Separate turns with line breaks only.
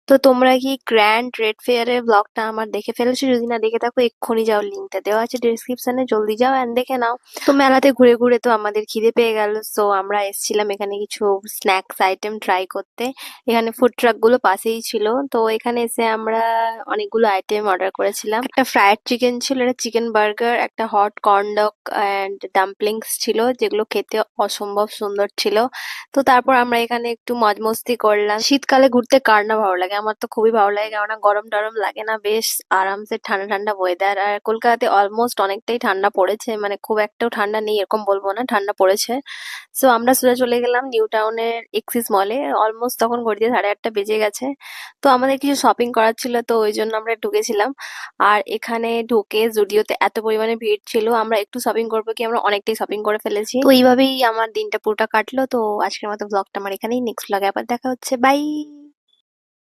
তো তোমরা কি গ্র্যান্ড ট্রেড ফেয়ারের ব্লগটা আমার দেখে ফেলেছো? যদি না দেখে থাকো এক্ষুনি যাও, লিঙ্কটা দেওয়া আছে ডেসক্রিপশনে, জলদি যাও অ্যান্ড দেখে নাও। তো মেলাতে ঘুরে ঘুরে তো আমাদের খিদে পেয়ে গেল, সো আমরা এসেছিলাম এখানে কিছু স্ন্যাক্স আইটেম ট্রাই করতে। এখানে ফুড ট্রাক গুলো পাশেই ছিল, তো এখানে এসে আমরা অনেকগুলো আইটেম অর্ডার করেছিলাম। একটা ফ্রাইড চিকেন ছিল, একটা চিকেন বার্গার, একটা hot corn dog and dumplings ছিল, যেগুলো খেতে অসম্ভব সুন্দর ছিল। তো তারপর আমরা এখানে একটু মজ মস্তি করলাম। শীতকালে ঘুরতে কার না ভালো লাগে, আমার তো খুবই ভালো লাগে, কেননা গরম টরম লাগে না, বেশ আরামসে ঠান্ডা ঠান্ডা ওয়েদার। আর কলকাতাতে অলমোস্ট অনেকটাই ঠান্ডা পড়েছে, মানে খুব একটাও ঠান্ডা নেই এরকম বলবো না, ঠান্ডা পড়েছে। সো আমরা সোজা চলে গেলাম নিউ টাউনের এক্সিস মলে। অলমোস্ট তখন ঘড়িতে 8:30 বেজে গেছে। তো আমাদের কিছু শপিং করার ছিল, তো ওই জন্য আমরা ঢুকেছিলাম। আর এখানে ঢুকে জুডিওতে এত পরিমাণে ভিড় ছিল, আমরা একটু শপিং করবো কি আমরা অনেকটাই শপিং করে ফেলেছি। তো এইভাবেই আমার দিনটা পুরোটা কাটলো। তো আজকের মতো ব্লগটা আমার এখানেই, নেক্সট ব্লগে আবার দেখা হচ্ছে, বাই।